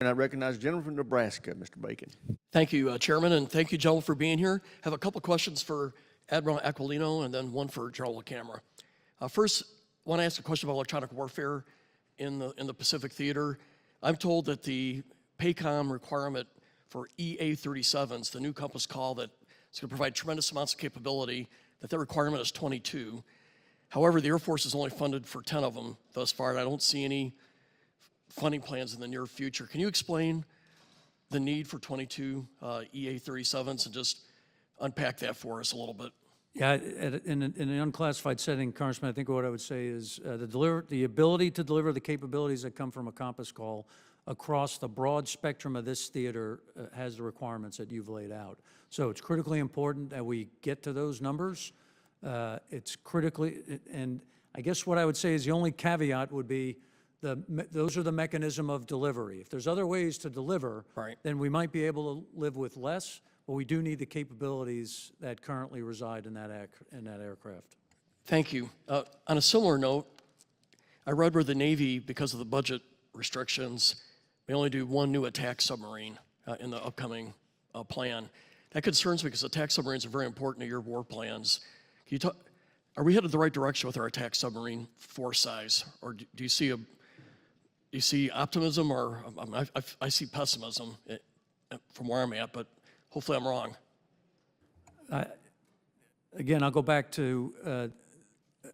And I recognize the gentleman from Nebraska, Mr. Bacon. Thank you, Chairman, and thank you, gentlemen, for being here. I have a couple questions for Admiral Aquilino and then one for General LaCamera. First, I want to ask a question about electronic warfare in the Pacific Theater. I'm told that the PACOM requirement for EA-37s, the new Compass call that is going to provide tremendous amounts of capability, that requirement is 22. However, the Air Force is only funded for 10 of them thus far, and I don't see any funding plans in the near future. Can you explain the need for 22 EA-37s and just unpack that for us a little bit? Yeah, in an unclassified setting, Congressman, I think what I would say is the ability to deliver the capabilities that come from a Compass call across the broad spectrum of this theater has the requirements that you've laid out. So it's critically important that we get to those numbers. It's critically, and I guess what I would say is the only caveat would be those are the mechanism of delivery. If there's other ways to deliver, right, then we might be able to live with less, but we do need the capabilities that currently reside in that aircraft. Thank you. On a similar note, I read where the Navy, because of the budget restrictions, may only do one new attack submarine in the upcoming plan. That concerns me because attack submarines are very important to your war plans. Can you talk, are we headed the right direction with our attack submarine force size, or do you see optimism, or I see pessimism from where I'm at, but hopefully I'm wrong. Again, I'll go back to,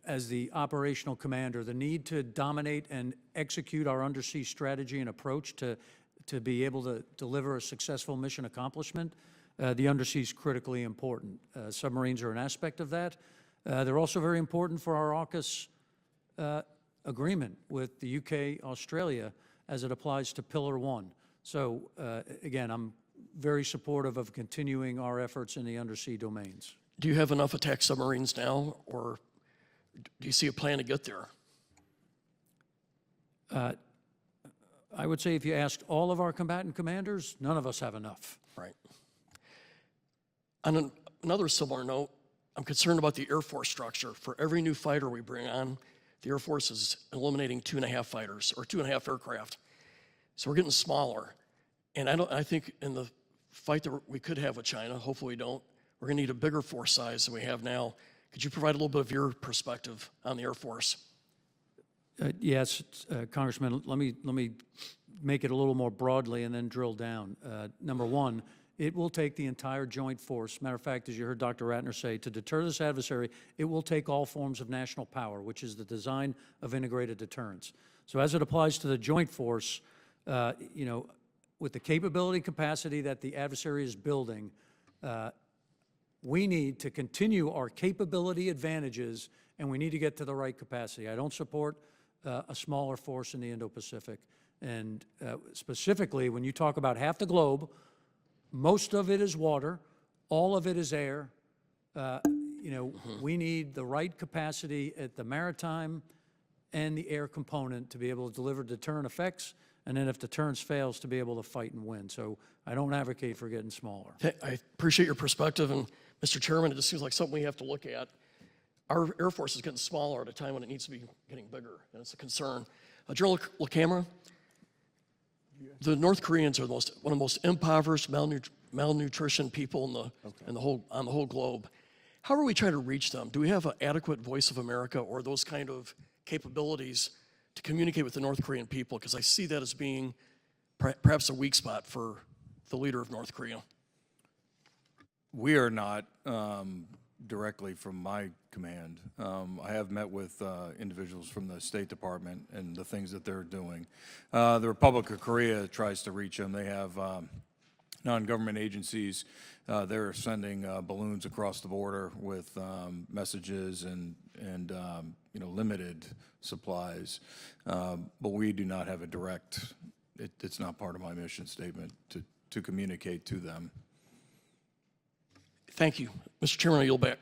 as the operational commander, the need to dominate and execute our undersea strategy and approach to be able to deliver a successful mission accomplishment. The undersea is critically important. Submarines are an aspect of that. They're also very important for our AUKUS agreement with the UK, Australia, as it applies to Pillar 1. So again, I'm very supportive of continuing our efforts in the undersea domains. Do you have enough attack submarines now, or do you see a plan to get there? I would say if you asked all of our combatant commanders, none of us have enough. Right. On another similar note, I'm concerned about the Air Force structure. For every new fighter we bring on, the Air Force is eliminating 2.5 fighters, or 2.5 aircraft. So we're getting smaller. And I think in the fight that we could have with China, hopefully we don't, we're going to need a bigger force size than we have now. Could you provide a little bit of your perspective on the Air Force? Yes, Congressman, let me make it a little more broadly and then drill down. Number one, it will take the entire joint force. Matter of fact, as you heard Dr. Ratner say, to deter this adversary, it will take all forms of national power, which is the design of integrated deterrence. So as it applies to the joint force, with the capability capacity that the adversary is building, we need to continue our capability advantages, and we need to get to the right capacity. I don't support a smaller force in the Indo-Pacific. And specifically, when you talk about half the globe, most of it is water, all of it is air. We need the right capacity at the maritime and the air component to be able to deliver deterrent effects, and then if deterrence fails, to be able to fight and win. So I don't advocate for getting smaller. I appreciate your perspective, and Mr. Chairman, it just seems like something we have to look at. Our Air Force is getting smaller at a time when it needs to be getting bigger, and it's a concern. General LaCamera, the North Koreans are one of the most impoverished, malnutrition people on the whole globe. How are we trying to reach them? Do we have an adequate Voice of America or those kind of capabilities to communicate with the North Korean people? Because I see that as being perhaps a weak spot for the leader of North Korea. We are not directly from my command. I have met with individuals from the State Department and the things that they're doing. The Republic of Korea tries to reach them. They have non-government agencies. They're sending balloons across the border with messages and limited supplies. But we do not have a direct, it's not part of my mission statement to communicate to them. Thank you. Mr. Chairman, I yield back.